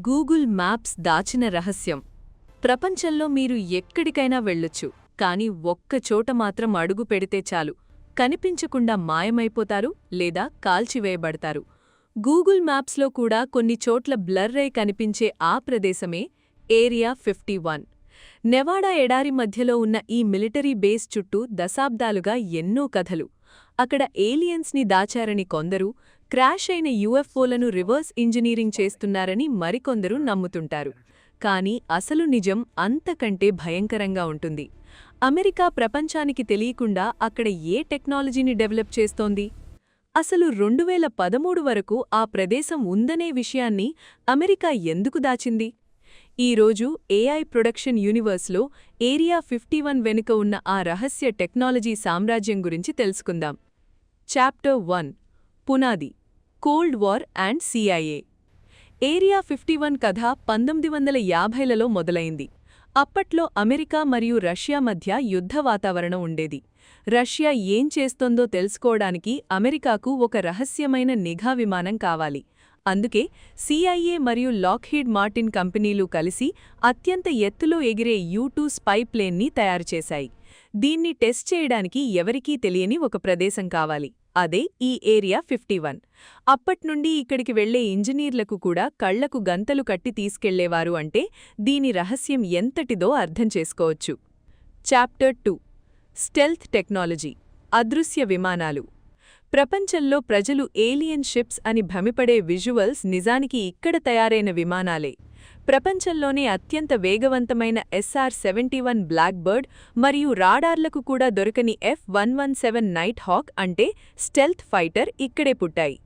Google maps దాచిన రహస్యం. ప్రపంచంలో మీరు ఎక్కడికైనా వెళ్ళొచ్చు, కానీ ఒక్కచోట మాత్రం అడుగు పెడితే చాలు, కనిపించకుండా మాయమైపోతారు లేదా కాల్చివేయబడతారు. గూగుల్ మ్యాప్స్లో కూడా కొన్ని చోట్ల బ్లర్ అయి కనిపించే ఆ ప్రదేశమే ఏరియా 51. నెవాడా ఎడారి మధ్యలో ఉన్న ఈ మిలిటరీ బేస్ చుట్టూ దశాబ్దాలుగా ఎన్నో కథలు. అక్కడ ఏలియన్స్ని దాచారని కొందరు, క్రాష్ అయిన యుఎఫ్ఓలను రివర్స్ ఇంజనీరింగ్ చేస్తున్నారని మరికొందరు నమ్ముతుంటారు. కానీ అసలు నిజం అంతకంటే భయంకరంగా ఉంటుంది. అమెరికా ప్రపంచానికి తెలియకుండా అక్కడ ఏ టెక్నాలజీని డెవలప్ చేస్తోంది? అసలు 2013 వరకు ఆ ప్రదేశం ఉందనే విషయాన్ని అమెరికా ఎందుకు దాచింది? ఈరోజు ఏఐ ప్రొడక్షన్ యూనివర్స్లో ఏరియా 51 వెనుక ఉన్న ఆ రహస్య టెక్నాలజీ సామ్రాజ్యం గురించి తెలుసుకుందాం. చాప్టర్ 1 పునాది, cold war and CIA. Area 51 కథ 1950లలో మొదలైంది. అప్పట్లో అమెరికా మరియు రష్యా మధ్య యుద్ధ వాతావరణం ఉండేది. రష్యా ఏం చేస్తోందో తెలుసుకోవడానికి అమెరికాకు ఒక రహస్యమైన నిఘా విమానం కావాలి. అందుకే సిఐఏ మరియు లాక్హీడ్ మార్టిన్ కంపెనీలు కలిసి అత్యంత ఎత్తులో ఎగిరే U-2 స్పై ప్లేన్ని తయారుచేశాయి. దీన్ని టెస్ట్ చేయడానికి ఎవరికీ తెలియని ఒక ప్రదేశం కావాలి. అదే ఈ ఏరియా 51. అప్పట్నుండి ఇక్కడికి వెళ్లే ఇంజనీర్లకు కూడా కళ్లకు గంతలు కట్టి తీసుకెళ్లేవారు. అంటే దీని రహస్యం ఎంతటిదో అర్థం చేసుకోవచ్చు. చాప్టర్ 2 స్టెల్త్ టెక్నాలజీ, అదృశ్య విమానాలు. ప్రపంచంలో ప్రజలు ఏలియన్ షిప్స్ అని భ్రమిపడే విజువల్స్ నిజానికి ఇక్కడ తయారైన విమానాలే. ప్రపంచంలోనే అత్యంత వేగవంతమైన SR-71 బ్లాక్ బర్డ్ మరియు రాడార్లకు కూడా దొరకని F-117 నైట్ హాక్ అంటే స్టెల్త్ ఫైటర్ ఇక్కడే పుట్టాయి.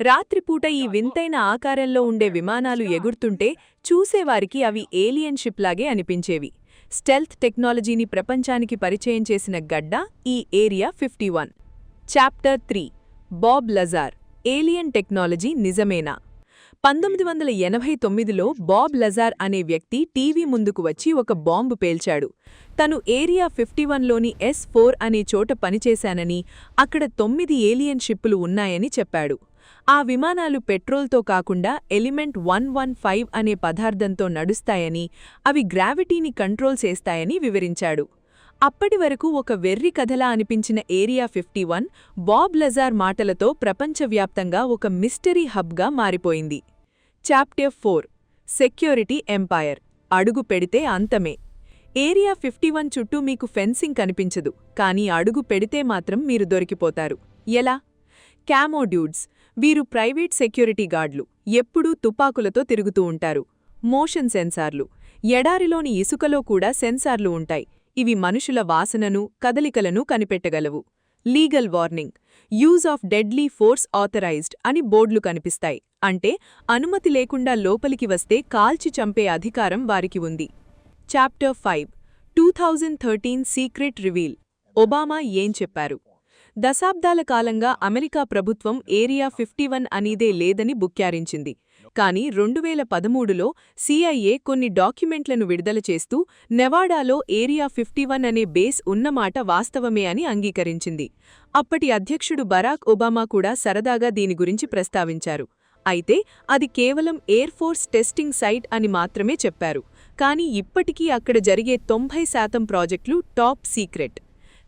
రాత్రిపూట ఈ వింతైన ఆకారంలో ఉండే విమానాలు ఎగురుతుంటే చూసేవారికి అవి ఏలియన్ షిప్లాగే అనిపించేవి. స్టెల్త్ టెక్నాలజీని ప్రపంచానికి పరిచయం చేసిన గడ్డ ఈ area 51. Chapter 3 Bob Lazar, alien technology నిజమేనా? 1989లో బాబ్ లజార్ అనే వ్యక్తి టీవీ ముందుకు వచ్చి ఒక బాంబు పేల్చాడు. తను ఏరియా 51లోని S-4 అనే చోట పనిచేశానని, అక్కడ 9 ఏలియన్ షిప్పులు ఉన్నాయని చెప్పాడు. ఆ విమానాలు పెట్రోల్తో కాకుండా ఎలిమెంట్ 115 అనే పదార్థంతో నడుస్తాయని, అవి గ్రావిటీని కంట్రోల్ చేస్తాయని వివరించాడు. అప్పటి వరకు ఒక వెర్రి కథలా అనిపించిన ఏరియా 51 బాబ్ లజార్ మాటలతో ప్రపంచవ్యాప్తంగా ఒక మిస్టరీ హబ్గా మారిపోయింది. చాప్టర్ 4 సెక్యూరిటీ ఎంపైర్, అడుగు పెడితే అంతమే. ఏరియా 51 చుట్టూ మీకు ఫెన్సింగ్ కనిపించదు, కానీ అడుగు పెడితే మాత్రం మీరు దొరికిపోతారు. ఎలా? క్యామో డ్యూడ్స్, వీరు ప్రైవేట్ సెక్యూరిటీ గార్డ్లు, ఎప్పుడూ తుపాకులతో తిరుగుతూ ఉంటారు. మోషన్ సెన్సార్లు, ఎడారిలోని ఇసుకలో కూడా సెన్సార్లు ఉంటాయి. ఇవి మనుషుల వాసనను, కదలికలను కనిపెట్టగలవు. Legal warning, use of deadly force authorised అని బోర్డులు కనిపిస్తాయి. అంటే అనుమతి లేకుండా లోపలికి వస్తే కాల్చి చంపే అధికారం వారికి ఉంది. చాప్టర్ 5 2013 సీక్రెట్ రివీల్, ఒబామా ఏం చెప్పారు? దశాబ్దాల కాలంగా అమెరికా ప్రభుత్వం ఏరియా 51 అనేదే లేదని బుక్కారించింది. కానీ 2013లో సిఐఏ కొన్ని డాక్యుమెంట్లను విడుదల చేస్తూ నెవాడాలో ఏరియా 51 అనే బేస్ ఉన్నమాట వాస్తవమే అని అంగీకరించింది. అప్పటి అధ్యక్షుడు బరాక్ ఒబామా కూడా సరదాగా దీని గురించి ప్రస్తావించారు. అయితే అది కేవలం ఎయిర్ ఫోర్స్ టెస్టింగ్ సైట్ అని మాత్రమే చెప్పారు. కానీ ఇప్పటికీ అక్కడ జరిగే 90% ప్రాజెక్టులు top secret.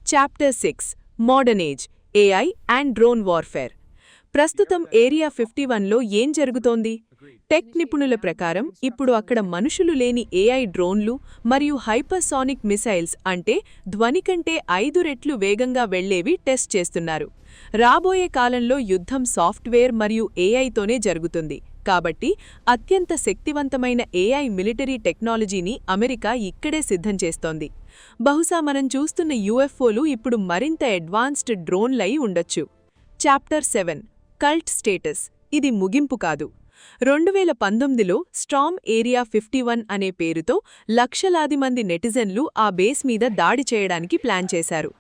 Chapter 6 modern age, AI and drone warfare. ప్రస్తుతం ఏరియా 51లో ఏం జరుగుతోంది? టెక్ నిపుణుల ప్రకారం ఇప్పుడు అక్కడ మనుషులు లేని ఏఐ డ్రోన్లు మరియు హైపర్సానిక్ మిసైల్స్ అంటే ధ్వని కంటే 5 రెట్లు వేగంగా వెళ్లేవి టెస్ట్ చేస్తున్నారు. రాబోయే కాలంలో యుద్ధం సాఫ్ట్వేర్ మరియు ఏఐతోనే జరుగుతుంది. కాబట్టి అత్యంత శక్తివంతమైన ఏఐ మిలిటరీ టెక్నాలజీని అమెరికా ఇక్కడే సిద్ధం చేస్తోంది. బహుశా మనం చూస్తున్న యుఎఫ్ఓలు ఇప్పుడు మరింత అడ్వాన్స్డ్ డ్రోన్లై ఉండొచ్చు. చాప్టర్ 7 కల్ట్ స్టేటస్, ఇది ముగింపు కాదు. 2019లో స్టార్మ్ ఏరియా 51 అనే పేరుతో లక్షలాది మంది నెటిజన్లు ఆ బేస్ మీద దాడి చేయడానికి ప్లాన్ చేశారు.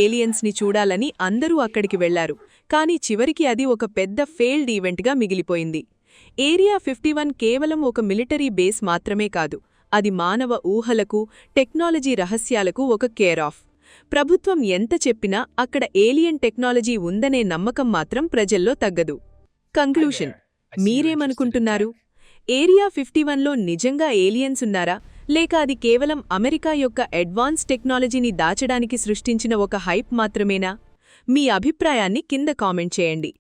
ఏలియన్స్ని చూడాలని అందరూ అక్కడికి వెళ్లారు. కానీ చివరికి అది ఒక పెద్ద ఫెయిల్డ్ ఈవెంట్గా మిగిలిపోయింది. ఏరియా 51 కేవలం ఒక మిలిటరీ బేస్ మాత్రమే కాదు, అది మానవ ఊహలకు, టెక్నాలజీ రహస్యాలకు ఒక కేర్ ఆఫ్. ప్రభుత్వం ఎంత చెప్పినా అక్కడ ఏలియన్ టెక్నాలజీ ఉందనే నమ్మకం మాత్రం ప్రజల్లో తగ్గదు. కంక్లూషన్, మీరేమనుకుంటున్నారు? ఏరియా 51లో నిజంగా ఏలియన్స్ ఉన్నారా, లేక అది కేవలం అమెరికా యొక్క అడ్వాన్స్ టెక్నాలజీని దాచడానికి సృష్టించిన ఒక హైప్ మాత్రమేనా? మీ అభిప్రాయాన్ని కింద కామెంట్ చేయండి.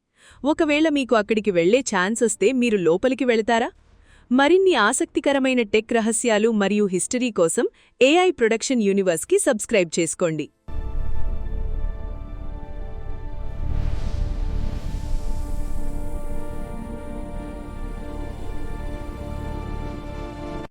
ఒకవేళ మీకు అక్కడికి వెళ్లే ఛాన్స్ వస్తే మీరు లోపలికి వెళతారా? మరిన్ని ఆసక్తికరమైన టెక్ రహస్యాలు మరియు హిస్టరీ కోసం ఏఐ ప్రొడక్షన్ యూనివర్స్కి సబ్స్క్రైబ్ చేసుకోండి.